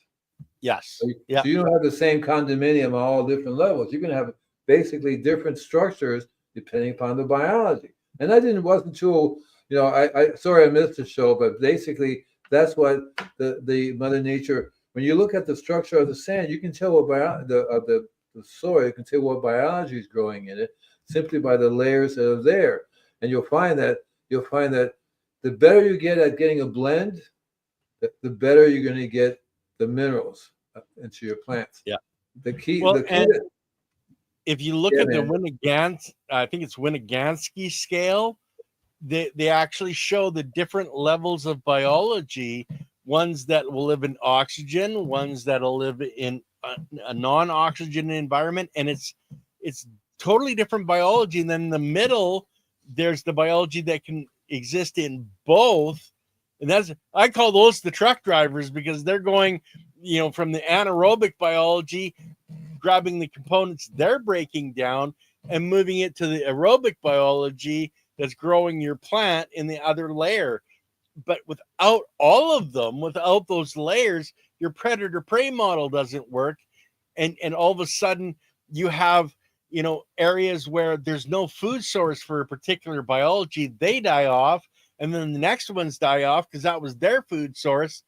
Yes. Yeah. So you don't have the same condominium on all different levels. You're going to have basically different structures depending upon the biology. And that wasn't too, I sorry I missed the show, but basically that's what the Mother Nature. When you look at the structure of the sand, you can tell what the soil. You can tell what biology is growing in it simply by the layers that are there. And you'll find that the better you get at getting a blend, the better you're going to get the minerals into your plants. Yeah. The key. Well, The key. and if you look at the man. I think it's Winnigansky scale, they actually show the different levels of biology. Ones that will live in oxygen, ones that'll live in a non-oxygen environment, and it's totally different biology. And then in the middle, there's the biology that can exist in both. And I call those the truck drivers, because they're going, from the anaerobic biology, grabbing the components they're breaking down and moving it to the aerobic biology that's growing your plant in the other layer. But without all of them, without those layers, your predator prey model doesn't work. And all of a sudden you have, areas where there's no food source for a particular biology. They die off, and then the next ones die off because that was their food source.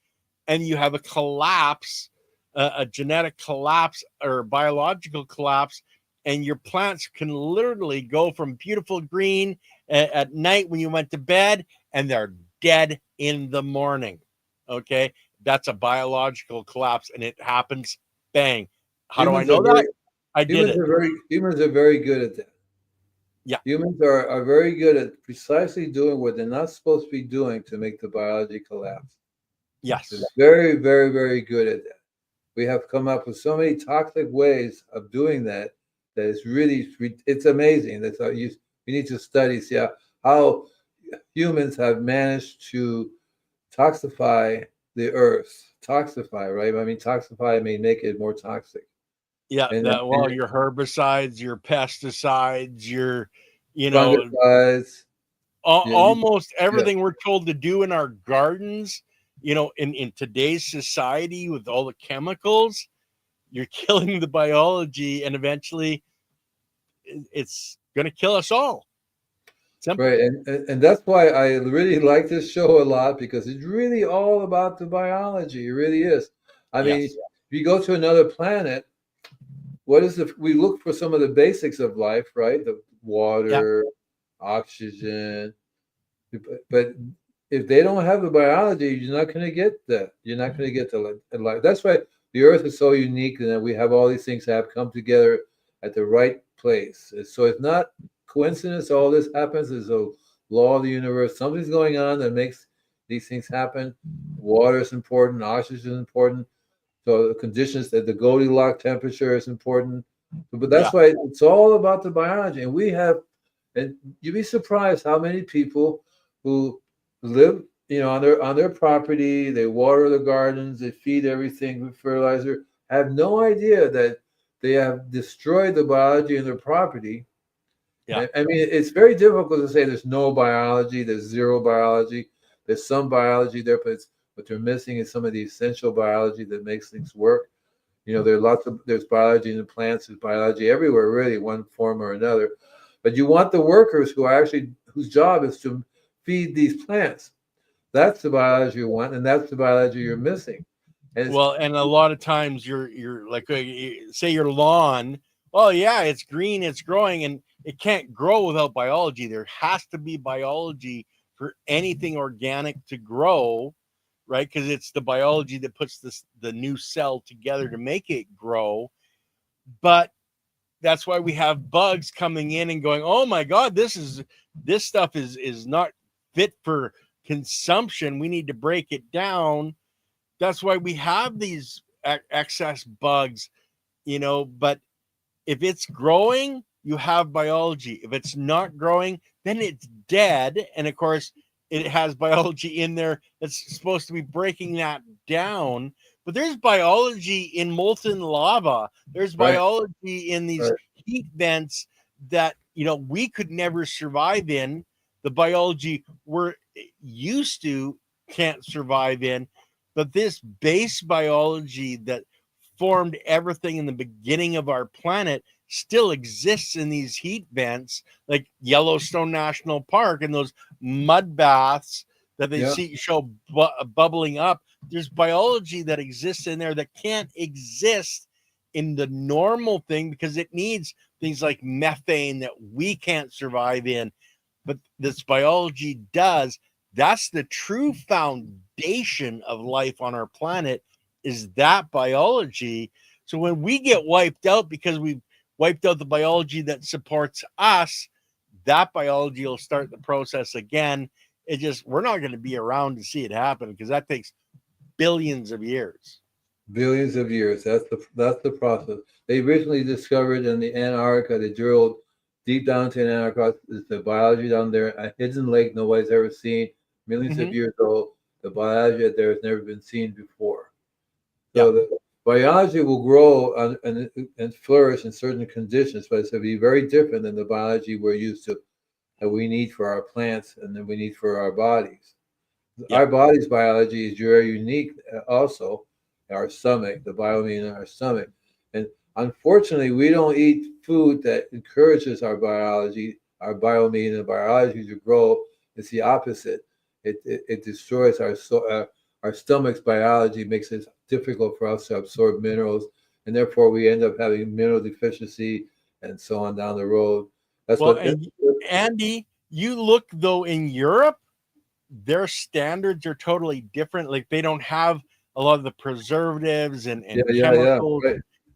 And you have a collapse, a genetic collapse or biological collapse. And your plants can literally go from beautiful green at night when you went to bed, and they're dead in the morning. Okay. That's a biological collapse, and it happens. Bang. How do I know that? I did it. Humans are very good at that. Yeah. Humans are very good at precisely doing what they're not supposed to be doing to make the biology collapse. Yes. They're very, very, very good at that. We have come up with so many toxic ways of doing that it's amazing. That's how we need to study, see how humans have managed to toxify the earth. Toxify, right? I mean, toxify may make it more toxic. Yeah. Your herbicides, your pesticides, your, fungicides, almost everything we're told to do in our gardens, in today's society with all the chemicals, you're killing the biology, and eventually it's going to kill us all. Simple. Right. And that's why I really like this show a lot, because it's really all about the biology. It really is. I mean, if you go to another planet, we look for some of the basics of life, right? The water, oxygen. But if they don't have the biology, you're not going to get that. You're not going to get the life. That's why the Earth is so unique, and that we have all these things that have come together at the right place. So it's not coincidence. All this happens. There's a law of the universe. Something's going on that makes these things happen. Water is important. Oxygen is important. So the conditions, that the Goldilocks temperature is important. But that's why it's all about the biology. And you'd be surprised how many people who live, on their property, they water the gardens, they feed everything with fertilizer, have no idea that they have destroyed the biology in their property. Yeah. I mean, it's very difficult to say there's no biology, there's zero biology. There's some biology there, but what they're missing is some of the essential biology that makes things work. There's biology in the plants, there's biology everywhere, really, one form or another. But you want the workers whose job is to feed these plants. That's the biology you want, and that's the biology you're missing. And a lot of times you're like, say your lawn, it's green, it's growing, and it can't grow without biology. There has to be biology for anything organic to grow, right? Because it's the biology that puts the new cell together to make it grow. But that's why we have bugs coming in and going, oh my God, this stuff is not fit for consumption. We need to break it down. That's why we have these excess bugs, but if it's growing, you have biology. If it's not growing, then it's dead. And of course, it has biology in there that's supposed to be breaking that down. But there's biology in molten lava. There's Right. biology in these Right. heat vents that we could never survive in. The biology we're used to can't survive in. But this base biology that formed everything in the beginning of our planet still exists in these heat vents, like Yellowstone National Park and those mud baths that they Yeah. show bubbling up. There's biology that exists in there that can't exist in the normal thing because it needs things like methane that we can't survive in. But this biology does. That's the true foundation of life on our planet, is that biology. So when we get wiped out because we've wiped out the biology that supports us, that biology will start the process again. We're not going to be around to see it happen because that takes billions of years. Billions of years. That's the process. They originally discovered in the Antarctica. They drilled deep down to Antarctica. There's the biology down there, a hidden lake nobody's ever seen, millions of years old. The biology there has never been seen before. So the biology will grow and flourish in certain conditions, but it's going to be very different than the biology we're used to, that we need for our plants and that we need for our bodies. Our body's biology is very unique also. Our stomach, the biome in our stomach. And unfortunately, we don't eat food that encourages our biology, our biome and biology to grow. It's the opposite. It destroys our stomach's biology, makes it difficult for us to absorb minerals, and therefore we end up having mineral deficiency and so on down the road. And Andy, you look though in Europe, their standards are totally different. Like they don't have a lot of the preservatives and chemicals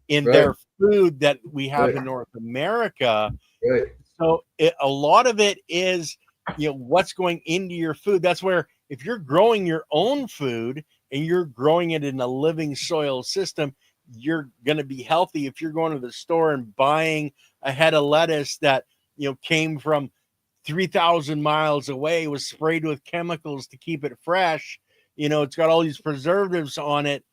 in their food that we have in North America. Right. So a lot of it is, what's going into your food. That's where if you're growing your own food and you're growing it in a living soil system, you're going to be healthy. If you're going to the store and buying a head of lettuce that, came from 3,000 miles away, was sprayed with chemicals to keep it fresh, it's got all these preservatives on it.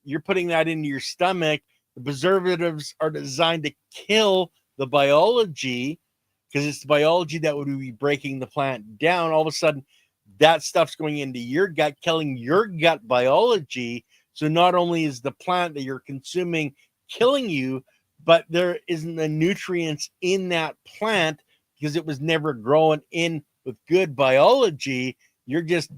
You're putting that into your stomach. The preservatives are designed to kill the biology because it's the biology that would be breaking the plant down. All of a sudden, that stuff's going into your gut, killing your gut biology. So not only is the plant that you're consuming killing you, but there isn't the nutrients in that plant because it was never growing in with good biology. You're just,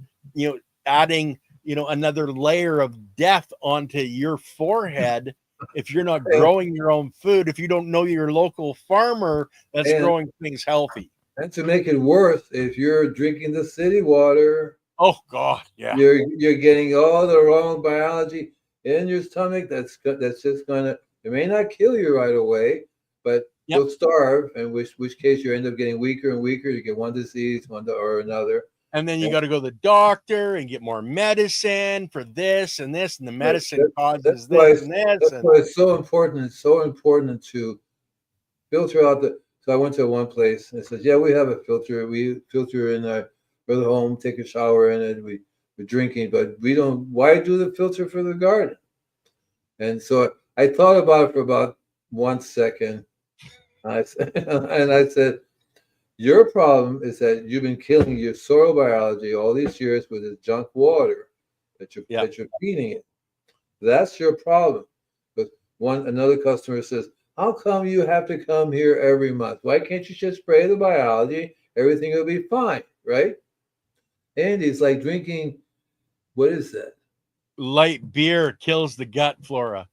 adding, another layer of death onto your forehead. If you're not growing your own food, if you don't know your local farmer that's growing things healthy. And to make it worse, if you're drinking the city water, oh God, yeah, you're getting all the wrong biology in your stomach. That's just gonna, it may not kill you right away, but you'll starve. In which case you end up getting weaker and weaker. You get one disease, or another. And then you got to go to the doctor and get more medicine for this and this, and the medicine causes this and this. That's why it's so important. It's so important to filter out the. So I went to one place and it says, "Yeah, we have a filter. We filter in our for the home, take a shower in it. We're drinking, but we don't. Why do the filter for the garden?" And so I thought about it for about 1 second. I said, your problem is that you've been killing your soil biology all these years with this junk water that you're feeding it. That's your problem. But another customer says, "How come you have to come here every month? Why can't you just spray the biology? Everything will be fine, right?" And it's like drinking, what is that? Light beer kills the gut flora.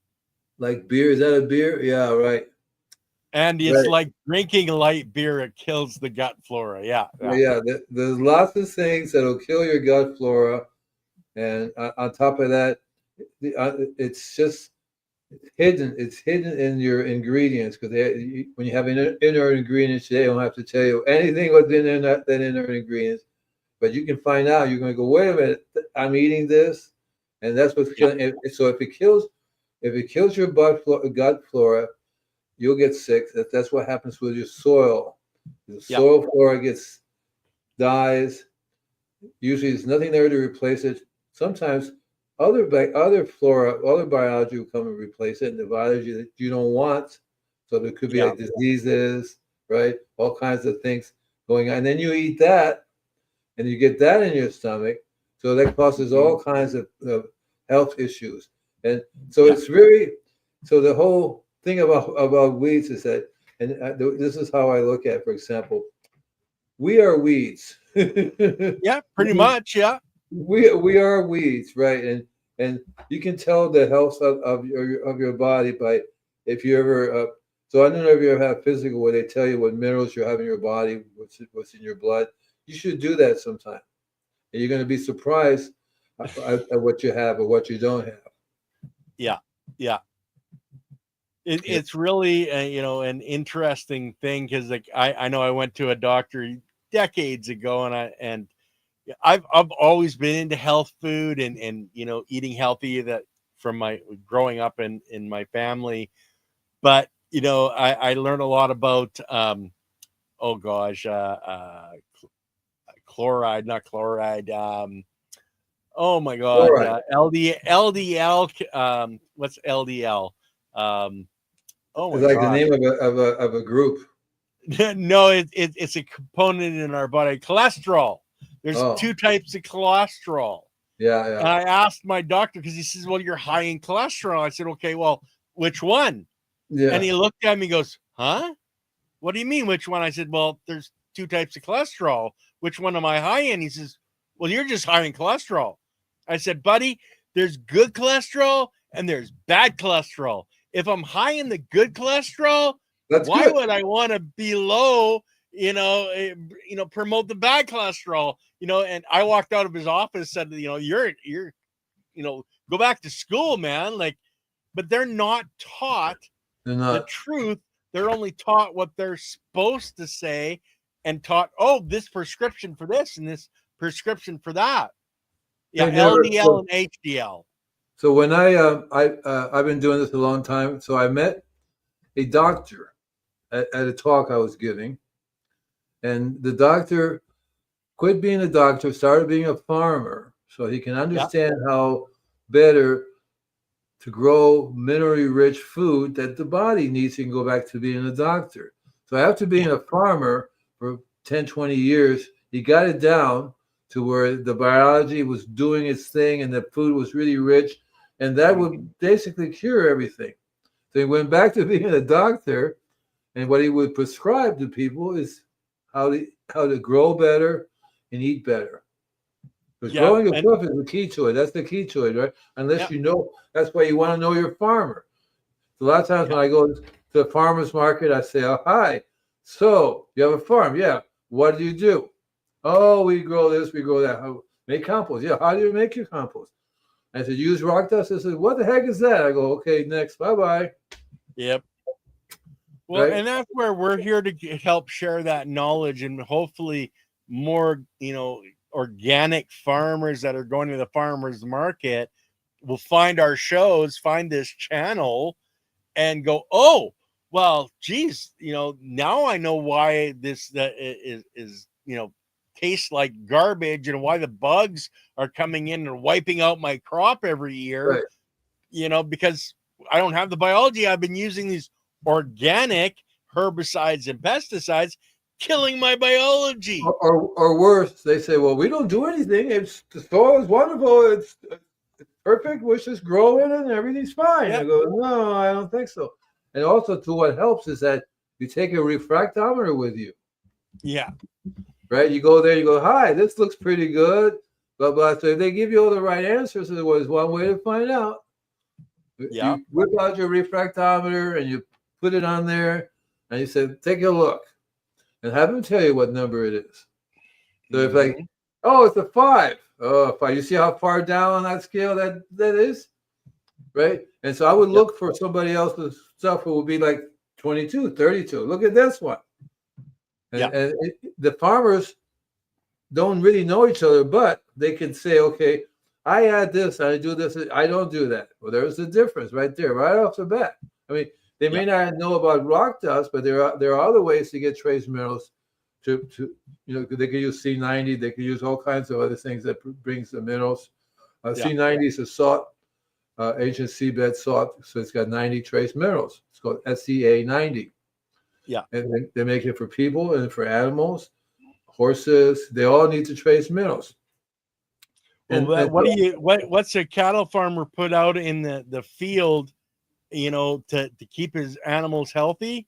Like beer? Is that a beer? Yeah, right. And it's like drinking light beer, it kills the gut flora. Yeah. There's lots of things that'll kill your gut flora. And on top of that, it's just hidden. It's hidden in your ingredients because when you have inert ingredients, they don't have to tell you anything what's in that inert ingredients. But you can find out. You're going to go, wait a minute, I'm eating this, and that's what's killing. So if it kills your gut flora, you'll get sick. That's what happens with your soil. The soil flora gets dies. Usually, there's nothing there to replace it. Sometimes other flora, other biology will come and replace it, and the biology that you don't want. So there could be Yeah. like diseases, right? All kinds of things going on. And then you eat that, and you get that in your stomach. So that causes all kinds of health issues. And so Yeah. it's very, so the whole thing about weeds is that, and this is how I look at, for example, we are weeds. Yeah, pretty much. Yeah. We are weeds, right? And you can tell the health of your body by if you ever. So I don't know if you ever have physical where they tell you what minerals you have in your body, what's in your blood. You should do that sometime, and you're going to be surprised at what you have or what you don't have. Yeah. Yeah. Yeah. It's really an interesting thing because like I know I went to a doctor decades ago and I've always been into health food and eating healthy that from my growing up in my family, but I learned a lot about oh gosh chloride, not chloride, oh my All god, right. LDL, what's LDL, oh It's my like the gosh. name of a group. No, it's a component in our body. Cholesterol. There's Oh, two types of cholesterol. yeah, And yeah, I asked my doctor because he says, well, you're high in cholesterol. I said, okay, well, which one? And yeah. he looked at me and goes, huh? What do you mean, which one? I said, well, there's two types of cholesterol. Which one am I high in? He says, well, you're just high in cholesterol. I said, buddy, there's good cholesterol and there's bad cholesterol. If I'm high in the good cholesterol, That's why good. would I want to be low, promote the bad cholesterol, and I walked out of his office, said, you're, go back to school, man. Like, but they're not taught They're the not. truth. They're only taught what they're supposed to say and taught, oh, this prescription for this and this prescription for that. Yeah, They never. LDL and HDL. So when I've been doing this a long time. So I met a doctor at a talk I was giving, and the doctor quit being a doctor, started being a farmer, so he can Yeah, understand how better to grow minerally rich food that the body needs. He can go back to being a doctor. So after yeah, being a farmer for 10, 20 years, he got it down to where the biology was doing its thing and the food was really rich, and that would basically cure everything. So he went back to being a doctor, and what he would prescribe to people is how to grow better and eat better. Because yeah, growing your and stuff is the key to it. That's the key to it, right? Unless yeah, you know, that's why you want to know your farmer. So a lot of times yeah, when I go to the farmer's market, I say, oh, hi. So you have a farm? Yeah. What do you do? Oh, we grow this, we grow that. Make compost. Yeah. How do you make your compost? I said, use rock dust. I said, what the heck is that? I go, okay, next. Bye bye. yep. Well, Right? and that's where we're here to help share that knowledge and hopefully more, organic farmers that are going to the farmers market will find our shows, find this channel and go, oh, well, geez, now I know why this that is tastes like garbage and why the bugs are coming in and wiping out my crop every year, Right. because I don't have the biology. I've been using these organic herbicides and pesticides killing my biology. Or worse, they say, well, we don't do anything. It's the soil is wonderful. It's perfect. We're just growing and everything's fine. I Yep. go, no, I don't think so. And also, to what helps is that you take a refractometer with you, Yeah. right? You go there, you go, hi, this looks pretty good, blah blah. So if they give you all the right answers, there was one way to find out. Yeah. You whip out your refractometer and you put it on there, and you say, take a look, and have them tell you what number it is. So if like, Mhm. oh, it's a 5. Oh, 5. You see how far down on that scale that is, right? And so I would Yep. look for somebody else's stuff who would be like 22, 32. Look at this one. Yeah. And the farmers don't really know each other, but they can say, okay, I add this, I do this, I don't do that. Well, there's a difference right there, right off the bat. I mean, they Yeah. may not know about rock dust, but there are other ways to get trace minerals they can use C90. They can use all kinds of other things that brings the minerals. Yeah. C90 is a salt, ancient seabed salt, so it's got 90 trace minerals. It's called SCA90. Yeah. And they make it for people and for animals, horses. They all need to trace minerals. Well, what's a cattle farmer put out in the field, to keep his animals healthy?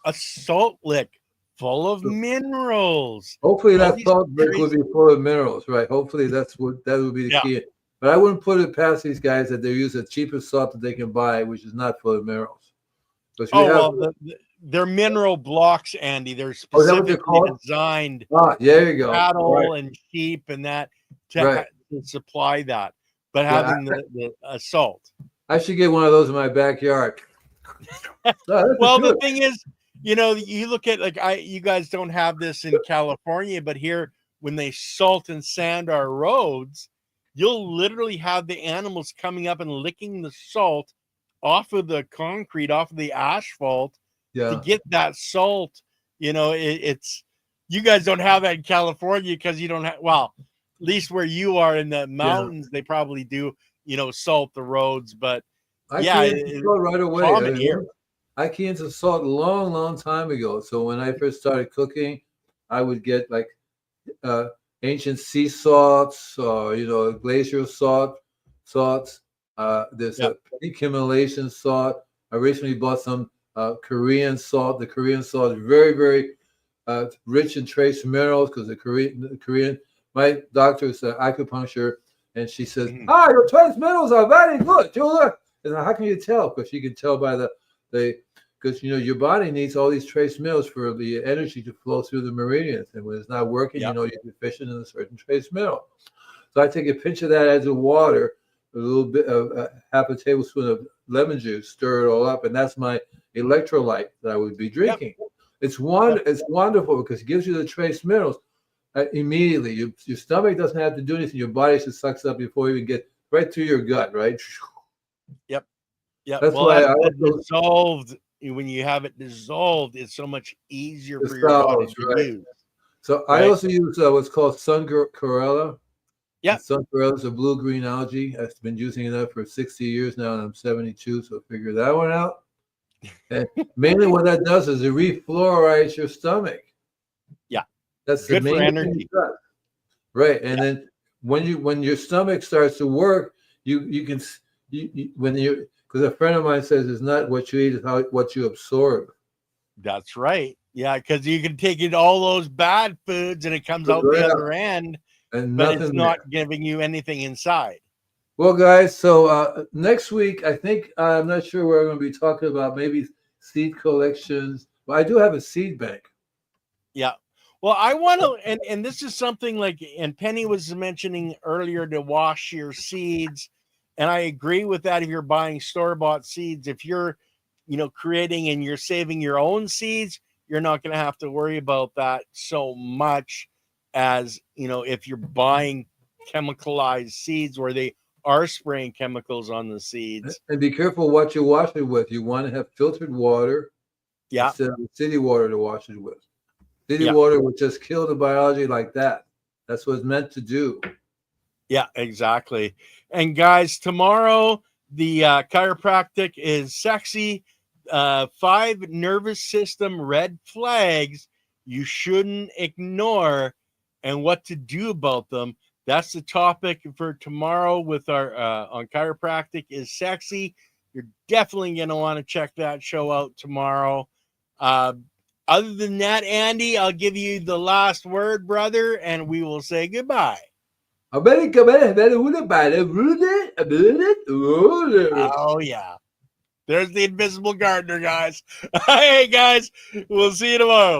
A salt lick full of minerals. Hopefully that salt lick would be full of minerals, right? Hopefully that would be the key. But I wouldn't put it past these guys that they use the cheapest salt that they can buy, which is not full of minerals. They're mineral blocks, Andy. They're specifically designed there you go. Cattle and sheep and that to supply that. But having the salt. I should get one of those in my backyard. Well, the thing is, you look at you guys don't have this in California, but here when they salt and sand our roads, you'll literally have the animals coming up and licking the salt off of the concrete, off of the asphalt to get that salt. It's you guys don't have that in California because you don't have, well, at least where you are in the mountains, they probably do, salt the roads, but it's right away. I came to salt a long, long time ago. So when I first started cooking, I would get like ancient sea salts or glacier salts. There's a accumulation salt. I recently bought some Korean salt. The Korean salt is very, very rich in trace minerals because the Korean. My doctor is an acupuncture, and she says, your trace minerals are very good, Julia. And how can you tell? Because you can tell by because your body needs all these trace minerals for the energy to flow through the meridians, and when it's not working, you're deficient in a certain trace mineral. So I take a pinch of that, add to water, a little bit of half a tablespoon of lemon juice, stir it all up, and that's my electrolyte that I would be drinking. It's wonderful because it gives you the trace minerals immediately. Your stomach doesn't have to do anything. Your body just sucks up before you even get right through your gut, right? Yep. That's why dissolved. When you have it dissolved, it's so much easier for your body to use. So I also use what's called sun chlorella. Yeah, sun chlorella is a blue-green algae. I've been using that for 60 years now, and I'm 72, so figure that one out. And mainly what that does is it refluorides your stomach. Yeah, that's good the main for energy. Right, and then when your stomach starts to work, you can because a friend of mine says it's not what you eat, it's what you absorb. That's right. Yeah, because you can take in all those bad foods and it comes out the other end, but it's not giving you anything inside. Well, guys, so next week, I think, I'm not sure where I'm going to be talking about, maybe seed collections. But I do have a seed bank. Yeah. Well, I want to, and this is something and Penny was mentioning earlier to wash your seeds. And I agree with that. If you're buying store-bought seeds, if you're, creating and you're saving your own seeds, you're not going to have to worry about that so much as, if you're buying chemicalized seeds where they are spraying chemicals on the seeds. And be careful what you wash it with. You want to have filtered water instead of city water to wash it with. City water would just kill the biology like that. That's what it's meant to do. Yeah, exactly. And guys, tomorrow the chiropractic is sexy. 5 nervous system red flags you shouldn't ignore and what to do about them. That's the topic for tomorrow with our on chiropractic is sexy. You're definitely going to want to check that show out tomorrow. Other than that, Andy, I'll give you the last word, brother, and we will say goodbye. Oh, yeah. There's the invisible gardener, guys. Hey, guys, we'll see you tomorrow.